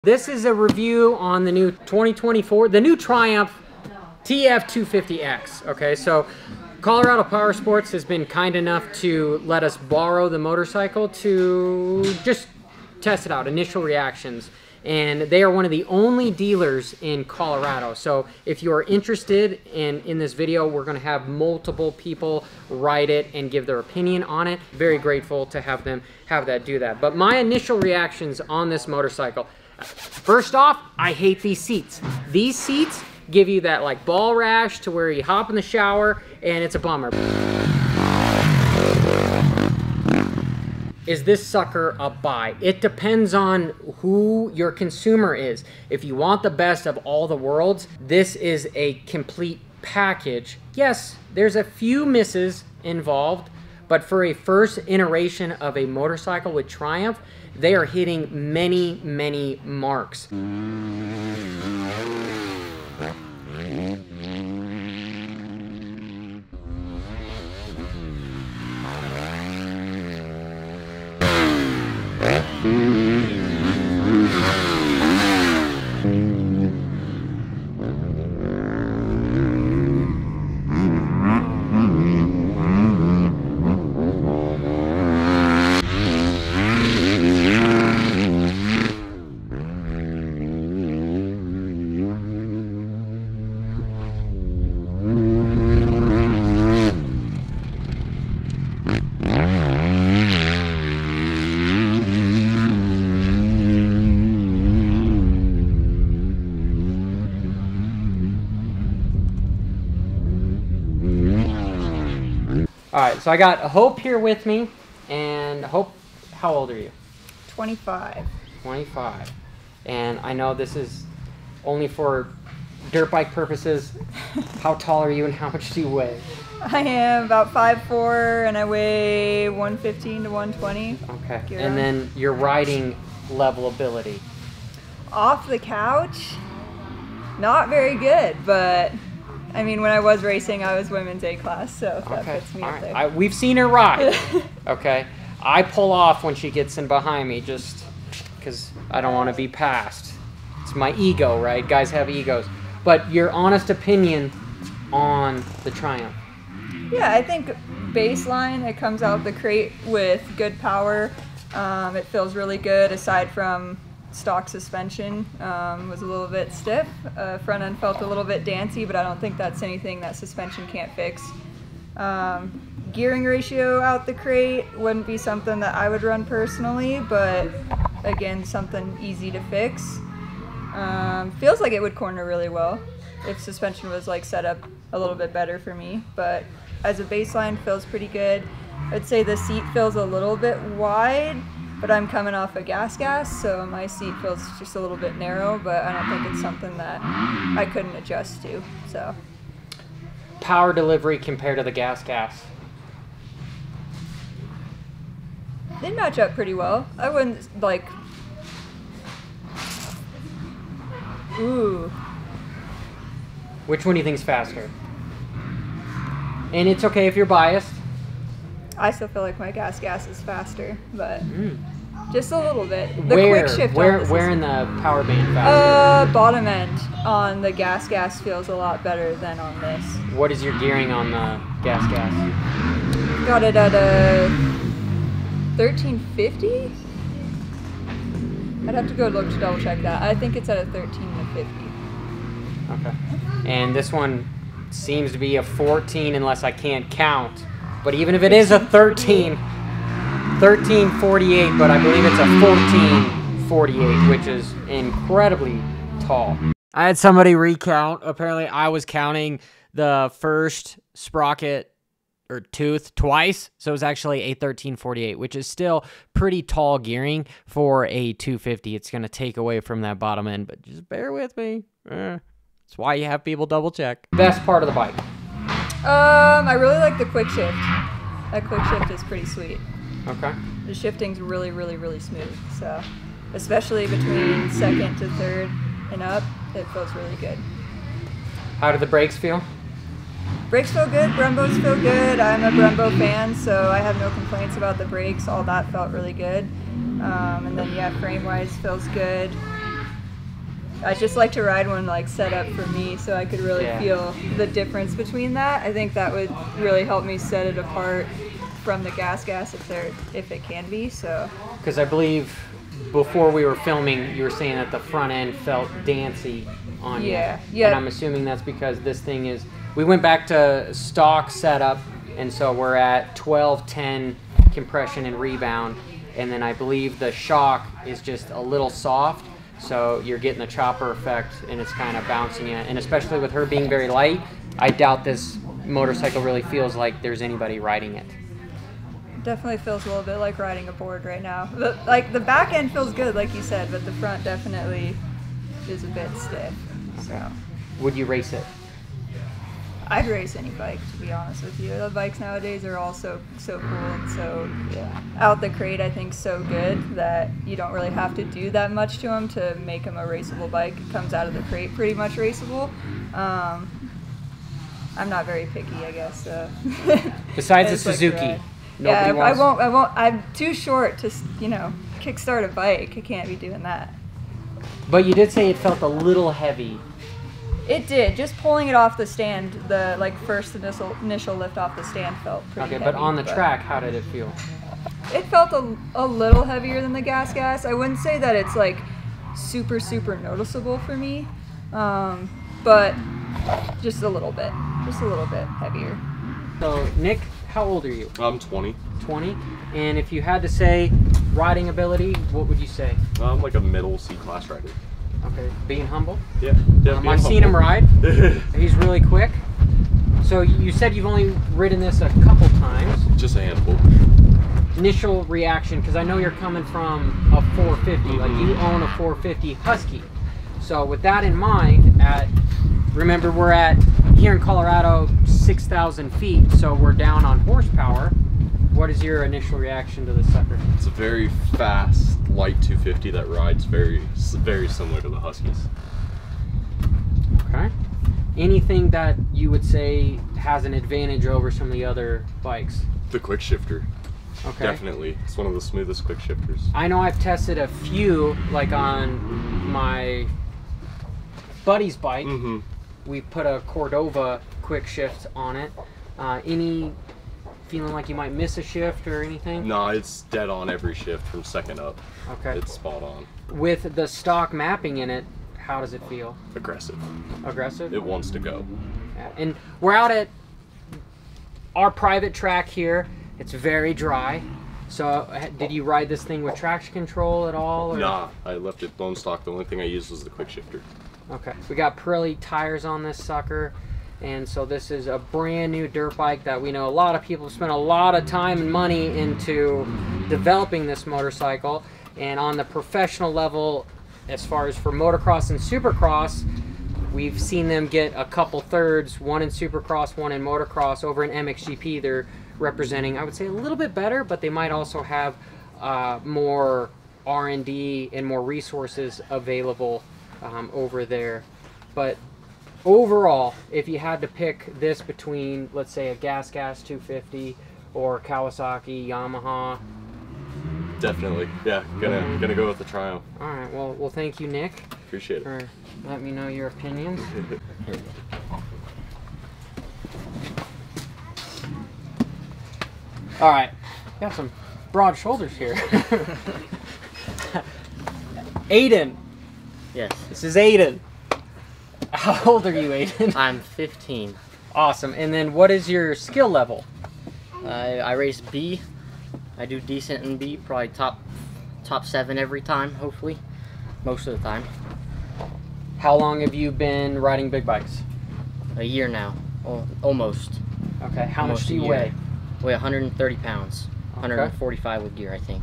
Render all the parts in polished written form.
This is a review on the new 2024, the new Triumph TF250X. Okay, so Colorado Power Sports has been kind enough to let us borrow the motorcycle to just test it out, initial reactions. And they are one of the only dealers in Colorado. So if you are interested in this video, we're gonna have multiple people write it and give their opinion on it. Very grateful to have them do that. But my initial reactions on this motorcycle, first off, I hate these seats. These seats give you that like ball rash to where you hop in the shower and it's a bummer. Is this sucker a buy? It depends on who your consumer is. If you want the best of all the worlds, this is a complete package. Yes, there's a few misses involved, but for a first iteration of a motorcycle with Triumph, they are hitting many, many marks. All right, so I got Hope here with me, and Hope, how old are you? 25. 25. And I know this is only for dirt bike purposes. How tall are you and how much do you weigh? I am about 5'4", and I weigh 115 to 120. Okay, and then your riding level ability? Off the couch, not very good, but I mean, when I was racing, I was women's A class, so that puts me up there. We've seen her ride, okay? I pull off when she gets in behind me just because I don't want to be passed. It's my ego, right? Guys have egos. But your honest opinion on the Triumph? Yeah, I think baseline, it comes out the crate with good power. It feels really good aside from stock suspension. Was a little bit stiff. Front end felt a little bit dancy, but I don't think that's anything that suspension can't fix. Gearing ratio out the crate wouldn't be something that I would run personally, but again, something easy to fix. Feels like it would corner really well if suspension was like set up a little bit better for me, but as a baseline, feels pretty good. I'd say the seat feels a little bit wide, but I'm coming off a gas, so my seat feels just a little bit narrow, but I don't think it's something that I couldn't adjust to, so. Power delivery compared to the gas. They match up pretty well. I wouldn't, like, ooh. Which one do you think's faster? And it's okay if you're biased. I still feel like my gas is faster, but just a little bit. The quick shift. Where in the power band faster? Bottom end on the gas feels a lot better than on this. What is your gearing on the gas? Got it at a 1350. I'd have to go look to double check that. I think it's at a 1350. Okay. And this one seems to be a 14 unless I can't count. But even if it is a 1348, but I believe it's a 1448, which is incredibly tall. I had somebody recount. Apparently, I was counting the first sprocket or tooth twice, so it was actually a 1348, which is still pretty tall gearing for a 250. It's going to take away from that bottom end, but just bear with me. That's why you have people double check. Best part of the bike? I really like the quick shift. That quick shift is pretty sweet. Okay. The shifting's really, really, really smooth. So, especially between second to third and up, it feels really good. How do the brakes feel? Brakes feel good. Brembos feel good. I'm a Brembo fan, so I have no complaints about the brakes. All that felt really good. And then, yeah, frame-wise feels good. I just like to ride one like set up for me, so I could really feel the difference between that. I think that would really help me set it apart from the gas if it can be. So because I believe before we were filming, you were saying that the front end felt dancy on you. Yeah. And I'm assuming that's because this thing is. We went back to stock setup, and so we're at 12-10 compression and rebound, and then I believe the shock is just a little soft, so you're getting the chopper effect, and it's kind of bouncing it. And especially with her being very light, I doubt this motorcycle really feels like there's anybody riding it. Definitely feels a little bit like riding a board right now. Like the back end feels good, like you said, but the front definitely is a bit stiff. So, would you race it? I'd race any bike, to be honest with you. The bikes nowadays are all so cool and so out the crate. I think so good that you don't really have to do that much to them to make them a raceable bike. It comes out of the crate pretty much raceable. I'm not very picky, I guess. Besides the Suzuki. I won't. I'm too short to, kickstart a bike. I can't be doing that. But you did say it felt a little heavy. It did. Just pulling it off the stand, the first initial lift off the stand felt pretty heavy. But on the track, how did it feel? It felt a little heavier than the gas. I wouldn't say that it's like super noticeable for me, but just a little bit heavier. So Nick, how old are you? I'm 20. 20? And if you had to say riding ability, what would you say? I'm like a middle C-class rider. Okay, being humble? Yeah. I've seen him ride. He's really quick. So you said you've only ridden this a couple times. Just a handful. Initial reaction, because I know you're coming from a 450, like you own a 450 Husky. So with that in mind, remember we're at, here in Colorado, 6,000 feet, so we're down on horsepower. What is your initial reaction to this sucker? It's a very fast, light 250 that rides very similar to the Huskies. Okay. Anything that you would say has an advantage over some of the other bikes? The quick shifter. Okay. Definitely. It's one of the smoothest quick shifters. I know I've tested a few, like on my buddy's bike. We put a Cordova quick shift on it. Any feeling like you might miss a shift or anything? No, it's dead on every shift from second up. Okay. It's spot on. With the stock mapping in it, how does it feel? Aggressive. Aggressive? It wants to go. Yeah. And we're out at our private track here. It's very dry. So did you ride this thing with traction control at all? Or? Nah, I left it bone stock. The only thing I used was the quick shifter. Okay. We got Pirelli tires on this sucker. And so this is a brand new dirt bike that we know a lot of people have spent a lot of time and money into developing this motorcycle. And on the professional level, as far as for motocross and supercross, we've seen them get a couple thirds, one in supercross, one in motocross. Over in MXGP, they're representing, I would say, a little bit better, but they might also have more R&D and more resources available over there. But overall, if you had to pick this between, let's say, a Gas 250 or Kawasaki, Yamaha. Definitely, yeah. Gonna go with the Triumph. All right. Well, thank you, Nick. Appreciate it. For letting me know your opinions. All right. Got some broad shoulders here. Aiden. Yes. This is Aiden. How old are you, Aiden? I'm 15. Awesome. And then what is your skill level? I race B. I do decent in B, probably top 7 every time, hopefully. Most of the time. How long have you been riding big bikes? A year now. Almost. Okay. How Almost much do you a year. weigh? Weigh 130 pounds. Okay. 145 with gear, I think.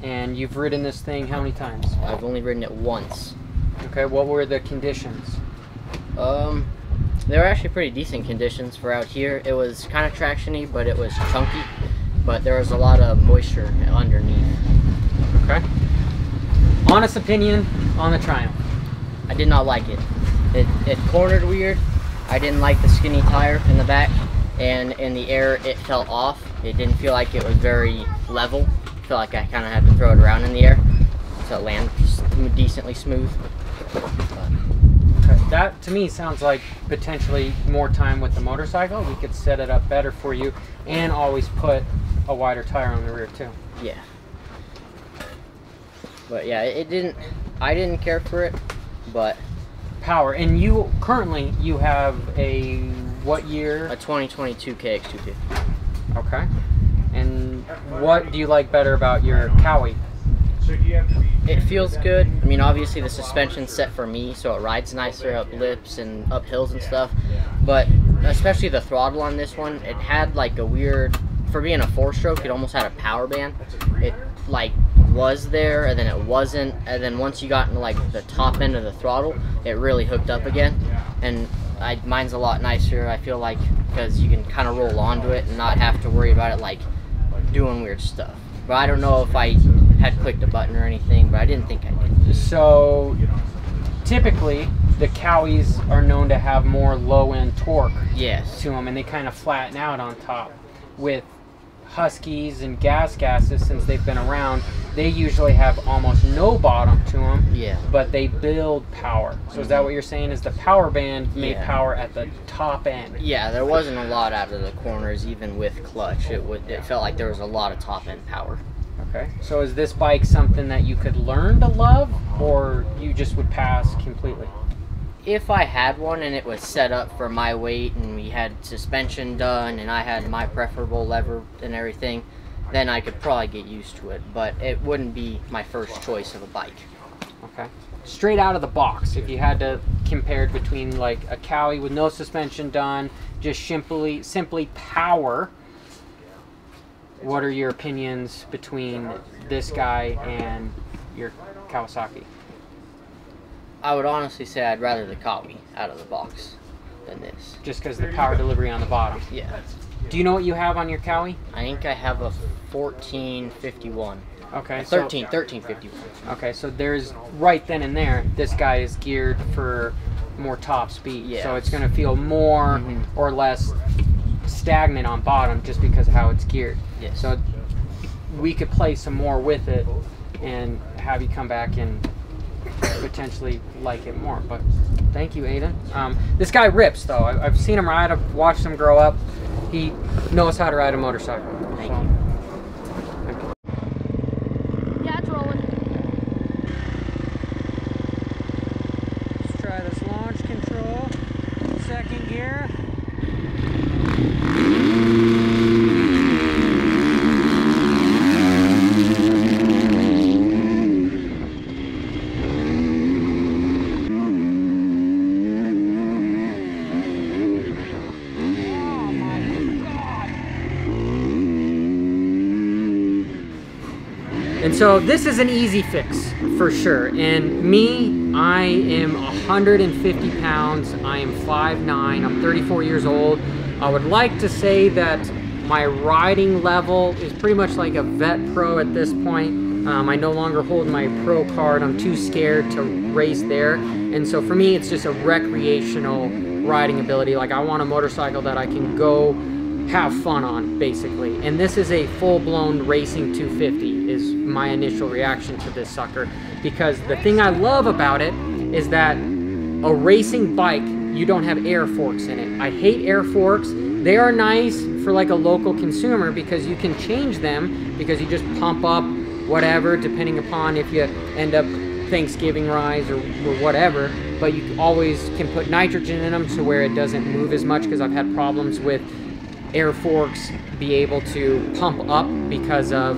And you've ridden this thing how many times? I've only ridden it once. Okay. What were the conditions? They were actually pretty decent conditions for out here. It was kind of traction-y, but it was chunky. But there was a lot of moisture underneath. Okay. Honest opinion on the Triumph. I did not like it. It cornered weird. I didn't like the skinny tire in the back, and in the air it fell off. It didn't feel like it was very level. I felt like I kind of had to throw it around in the air. so it lands decently smooth. Okay. That to me sounds like potentially more time with the motorcycle. We could set it up better for you and always put a wider tire on the rear too. Yeah. But yeah, I didn't care for it, but power. And you currently have a what year? a 2022 KX250. Okay. And what do you like better about your Cowie? It feels good. I mean, obviously the suspension's set for me, so it rides nicer up lips and up hills and stuff. But especially the throttle on this one, it had like a weird, for being a 4-stroke, it almost had a power band. It like was there and then it wasn't, and then once you got into like the top end of the throttle, it really hooked up again. And mine's a lot nicer, I feel like, because you can kind of roll onto it and not have to worry about it like doing weird stuff. But I don't know if I had clicked a button or anything, but I didn't think I did. So typically the Cowies are known to have more low-end torque Yes. to them, and they kind of flatten out on top. With Huskies and gases, since they've been around, they usually have almost no bottom to them, Yeah. but they build power. So is that what you're saying, is the power band made Yeah. power at the top end? Yeah, there wasn't a lot out of the corners, even with clutch. It felt like there was a lot of top end power. Okay. So is this bike something that you could learn to love, or you just would pass completely? If I had one and it was set up for my weight and we had suspension done and I had my preferable lever and everything, then I could probably get used to it, but it wouldn't be my first choice of a bike. Okay. Straight out of the box, if you had to compare it between like a Cowie with no suspension done, just simply power, what are your opinions between this guy and your Kawasaki? I would honestly say I'd rather the Cowie out of the box than this. Just because the power delivery on the bottom. Yeah. Do you know what you have on your Cowie? I think I have a 1451. Okay. 1351. Okay, so there's right then and there, this guy is geared for more top speed. Yeah. So it's going to feel more or less stagnant on bottom just because of how it's geared. Yes. So we could play some more with it and have you come back and potentially like it more. But thank you, Aiden. This guy rips though. I've seen him ride, I've watched him grow up. He knows how to ride a motorcycle. Thank you. Yeah, it's rolling. Let's try this launch control. Second gear. And so this is an easy fix for sure. And me, I am 150 pounds. I am 5'9". I'm 34 years old. I would like to say that my riding level is pretty much like a vet pro at this point. I no longer hold my pro card. I'm too scared to race there. And so for me, it's just a recreational riding ability. Like I want a motorcycle that I can go have fun on, basically. And this is a full-blown racing 250 is my initial reaction to this sucker, because the thing I love about it is that a racing bike, you don't have air forks in it. I hate air forks. They are nice for like a local consumer because you can change them, because you just pump up whatever depending upon if you end up Thanksgiving rise or whatever, but you always can put nitrogen in them to where it doesn't move as much, because I've had problems with air forks be able to pump up because of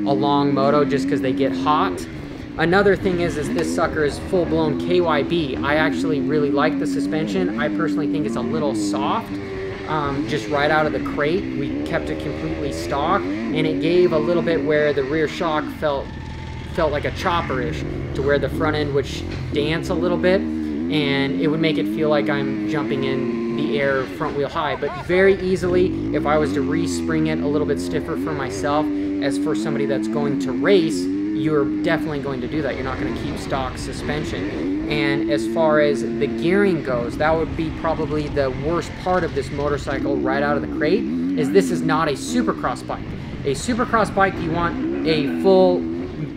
a long moto, just because they get hot. Another thing is this sucker is full-blown KYB. I actually really like the suspension. I personally think it's a little soft, just right out of the crate. We kept it completely stock, and it gave a little bit where the rear shock felt like a chopper-ish, to where the front end would dance a little bit, and it would make it feel like I'm jumping in the air front wheel high. But very easily, if I was to respring it a little bit stiffer for myself, as for somebody that's going to race, you're definitely going to do that. You're not going to keep stock suspension. And as far as the gearing goes, that would be probably the worst part of this motorcycle right out of the crate, is this is not a supercross bike. A supercross bike, you want a full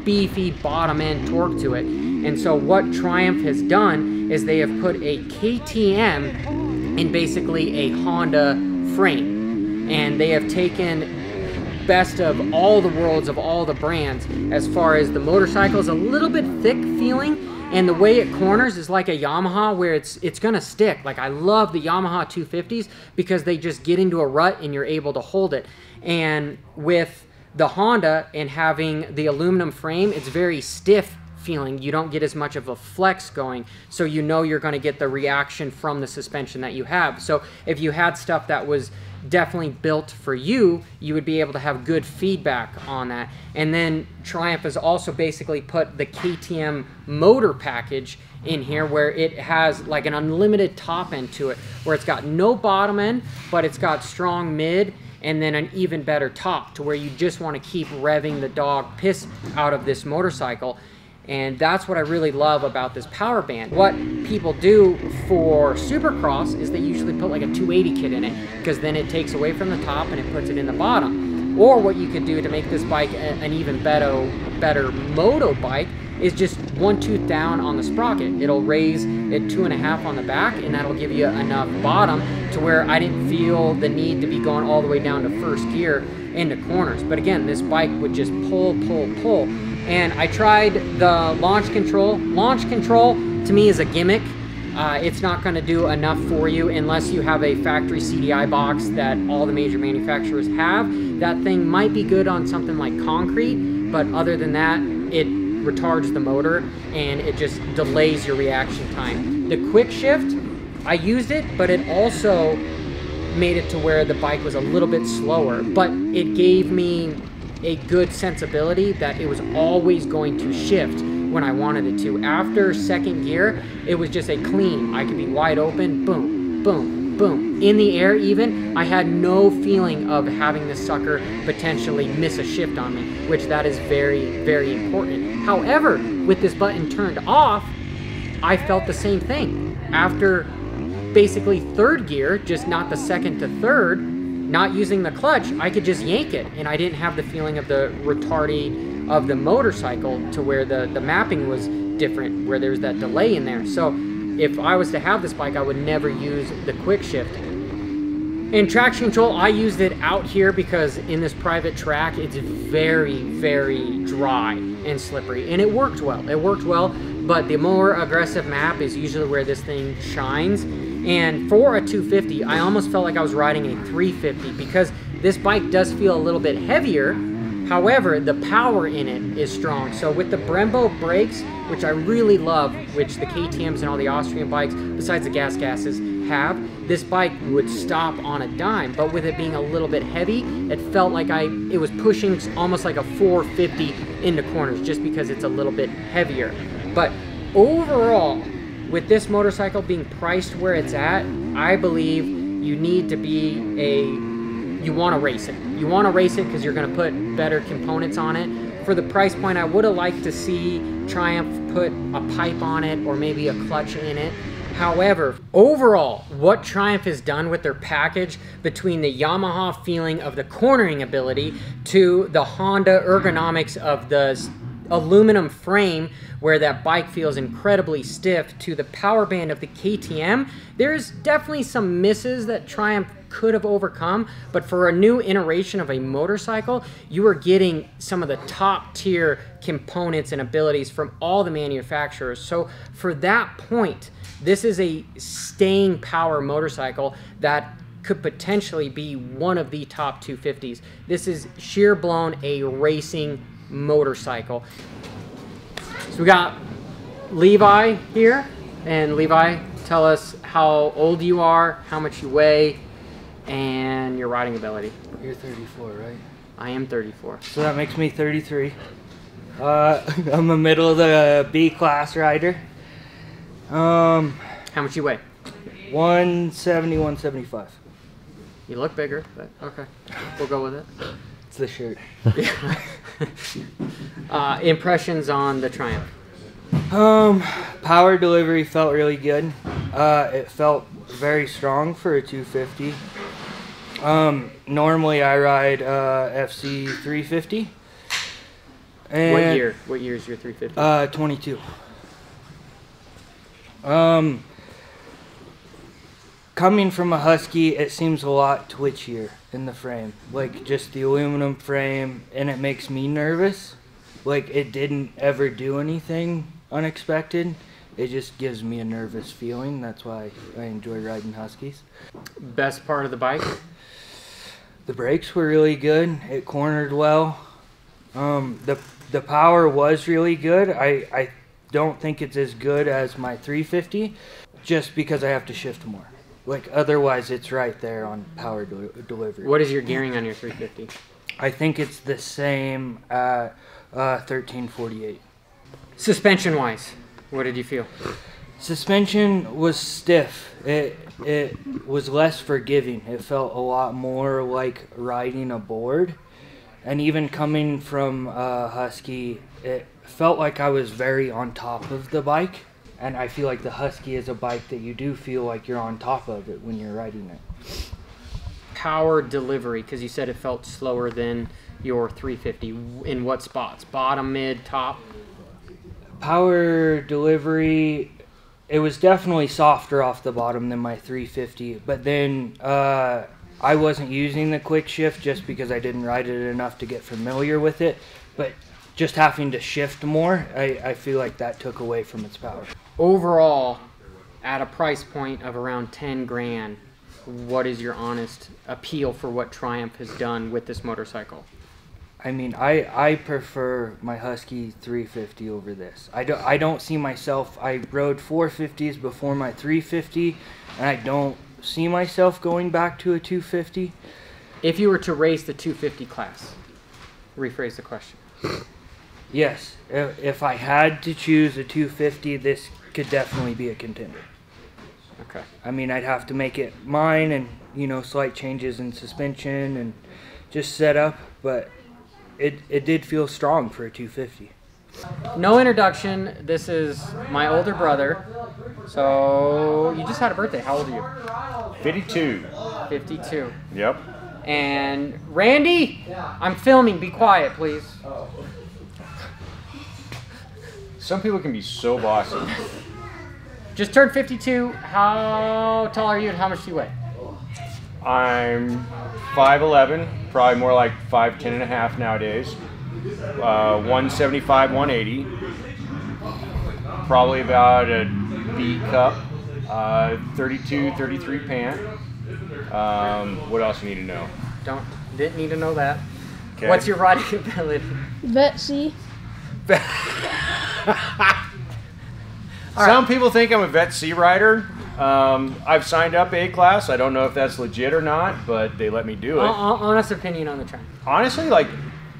beefy bottom end torque to it. And so what Triumph has done is they have put a KTM in basically a Honda frame, and they have taken best of all the worlds of all the brands as far as the motorcycle is a little bit thick feeling, and the way it corners is like a Yamaha where it's gonna stick. Like, I love the Yamaha 250s because they just get into a rut and you're able to hold it. And with the Honda and having the aluminum frame, it's very stiff feeling. You don't get as much of a flex going, so you know you're going to get the reaction from the suspension that you have. So if you had stuff that was definitely built for you, you would be able to have good feedback on that. And then Triumph has also basically put the KTM motor package in here, where it has like an unlimited top end to it, where it's got no bottom end, but it's got strong mid and then an even better top, to where you just want to keep revving the dog piss out of this motorcycle. And that's what I really love about this power band. What people do for Supercross is they usually put like a 280 kit in it, because then it takes away from the top and it puts it in the bottom. Or what you could do to make this bike an even better moto bike is just 1 tooth down on the sprocket. It'll raise it 2.5 on the back, and that'll give you enough bottom to where I didn't feel the need to be going all the way down to first gear into corners. But again, this bike would just pull. And I tried the launch control. Launch control to me is a gimmick. It's not going to do enough for you unless you have a factory CDI box that all the major manufacturers have. That thing might be good on something like concrete, but other than that, it retards the motor and it just delays your reaction time. The quick shift, I used it, but it also made it to where the bike was a little bit slower, but it gave me a good sensibility that it was always going to shift when I wanted it to. After second gear, it was just a clean. I could be wide open, boom, boom, boom. In the air even, I had no feeling of having this sucker potentially miss a shift on me, which that is very, very important. However, with this button turned off, I felt the same thing. After basically third gear, just not the second to third, not using the clutch, I could just yank it, and I didn't have the feeling of the retarding of the motorcycle to where the mapping was different, where there's that delay in there. So if I was to have this bike, I would never use the quick shift. In traction control, I used it out here because in this private track, it's very, very dry and slippery, and it worked well. It worked well, but the more aggressive map is usually where this thing shines. And for a 250, I almost felt like I was riding a 350 because this bike does feel a little bit heavier. However, the power in it is strong. So with the Brembo brakes, which I really love, which the KTMs and all the Austrian bikes, besides the gases, have, this bike would stop on a dime. But with it being a little bit heavy, it felt like it was pushing almost like a 450 into corners just because it's a little bit heavier. But overall, with this motorcycle being priced where it's at, I believe you need to be you want to race it. You want to race it because you're going to put better components on it. For the price point, I would have liked to see Triumph put a pipe on it or maybe a clutch in it. However, overall, what Triumph has done with their package, between the Yamaha feeling of the cornering ability to the Honda ergonomics of the aluminum frame where that bike feels incredibly stiff, to the power band of the KTM, there's definitely some misses that Triumph could have overcome, but for a new iteration of a motorcycle, you are getting some of the top tier components and abilities from all the manufacturers. So for that point, this is a staying power motorcycle that could potentially be one of the top 250s. This is sheer blown a racing motorcycle. So we got Levi here, and Levi, tell us how old you are, how much you weigh, and your riding ability. You're 34, right? I am 34. So that makes me 33. I'm a middle of the B class rider. How much you weigh? 170, 175. You look bigger, but okay, we'll go with it. It's the shirt. Impressions on the Triumph? Power delivery felt really good. It felt very strong for a 250. Normally I ride FC 350. And What year? What year is your 350? 22. Coming from a Husky, it seems a lot twitchier in the frame. Like, just the aluminum frame, and it makes me nervous. Like, it didn't ever do anything unexpected. It just gives me a nervous feeling. That's why I enjoy riding Huskies. Best part of the bike? The brakes were really good. It cornered well. The power was really good. I don't think it's as good as my 350, just because I have to shift more. Like, otherwise it's right there on power delivery. What is your gearing on your 350? I think it's the same at 1348. Suspension wise, what did you feel? Suspension was stiff. It was less forgiving. It felt a lot more like riding a board. And even coming from Husky, it felt like I was very on top of the bike. And I feel like the Husky is a bike that you do feel like you're on top of it when you're riding it. Power delivery, because you said it felt slower than your 350. In what spots? Bottom, mid, top? Power delivery, it was definitely softer off the bottom than my 350. But then I wasn't using the quick shift just because I didn't ride it enough to get familiar with it. But just having to shift more, I feel like that took away from its power. Overall, at a price point of around 10 grand, what is your honest appeal for what Triumph has done with this motorcycle? I mean, I prefer my Husky 350 over this. I don't see myself, I rode 450s before my 350, and I don't see myself going back to a 250. If you were to race the 250 class, rephrase the question. Yes, if I had to choose a 250, this could definitely be a contender. Okay. I mean, I'd have to make it mine and, you know, slight changes in suspension and just setup, but it did feel strong for a 250. No introduction. This is my older brother. So you just had a birthday. How old are you? 52. 52. Yep. And Randy, I'm filming. Be quiet, please. Some people can be so bossy. Just turned 52. How tall are you and how much do you weigh? I'm 5'11", probably more like 5'10" and a half nowadays. 175, 180. Probably about a B cup. 32, 33 pant. What else you need to know? Didn't need to know that. Okay. What's your riding ability? Vet C. Some people think I'm a Vet C rider. I've signed up A class. I don't know if that's legit or not, but they let me do it. Honest opinion on the track. Honestly, like,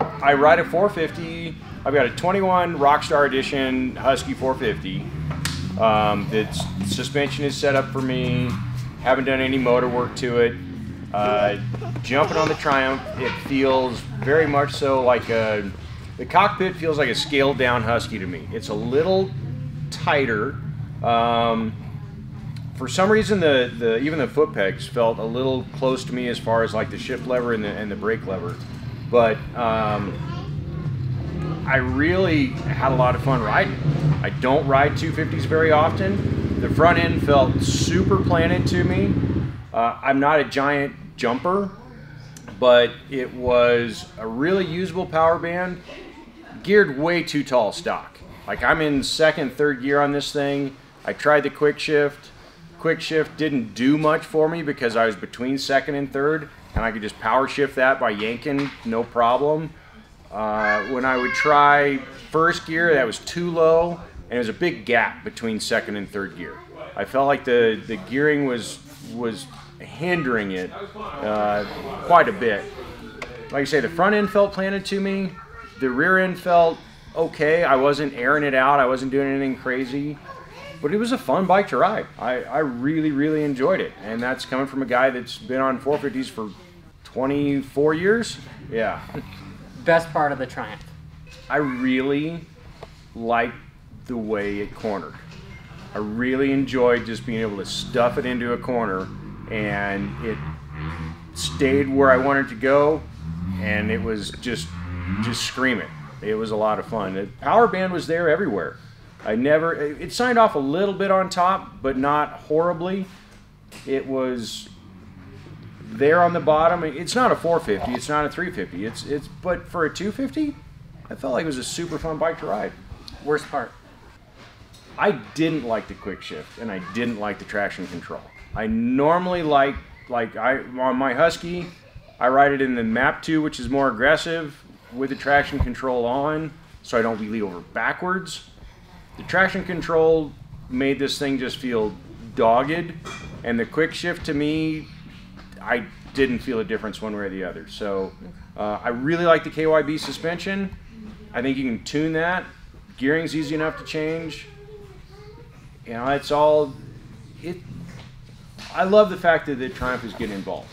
I ride a 450. I've got a 21 Rockstar Edition Husky 450. The suspension is set up for me. Haven't done any motor work to it. Jumping on the Triumph, it feels very much so like the cockpit feels like a scaled down Husky to me. It's a little tighter. For some reason, even the foot pegs felt a little close to me as far as like the shift lever and the brake lever. But I really had a lot of fun riding. I don't ride 250s very often. The front end felt super planted to me. I'm not a giant jumper, but it was a really usable power band, geared way too tall stock. Like, I'm in second, third gear on this thing. I tried the quick shift. Quick shift didn't do much for me because I was between second and third, and I could just power shift that by yanking, no problem. When I would try first gear, that was too low, and there was a big gap between second and third gear. I felt like the gearing was hindering it quite a bit. Like I say, the front end felt planted to me. The rear end felt okay. I wasn't airing it out. I wasn't doing anything crazy. But it was a fun bike to ride. I really, really enjoyed it. And that's coming from a guy that's been on 450s for 24 years. Yeah. Best part of the Triumph? I really liked the way it cornered. I really enjoyed just being able to stuff it into a corner, and it stayed where I wanted to go, and it was just screaming. It was a lot of fun. The power band was there everywhere. It signed off a little bit on top, but not horribly. It was there on the bottom. It's not a 450, it's not a 350. But for a 250, I felt like it was a super fun bike to ride. Worst part? I didn't like the quick shift, and I didn't like the traction control. I normally on my Husky, I ride it in the Map 2, which is more aggressive, with the traction control on, so I don't wheelie over backwards. The traction control made this thing just feel dogged, and the quick shift to me, I didn't feel a difference one way or the other. So I really like the KYB suspension. I think you can tune that. Gearing's easy enough to change. You know, I love the fact that the Triumph is getting involved.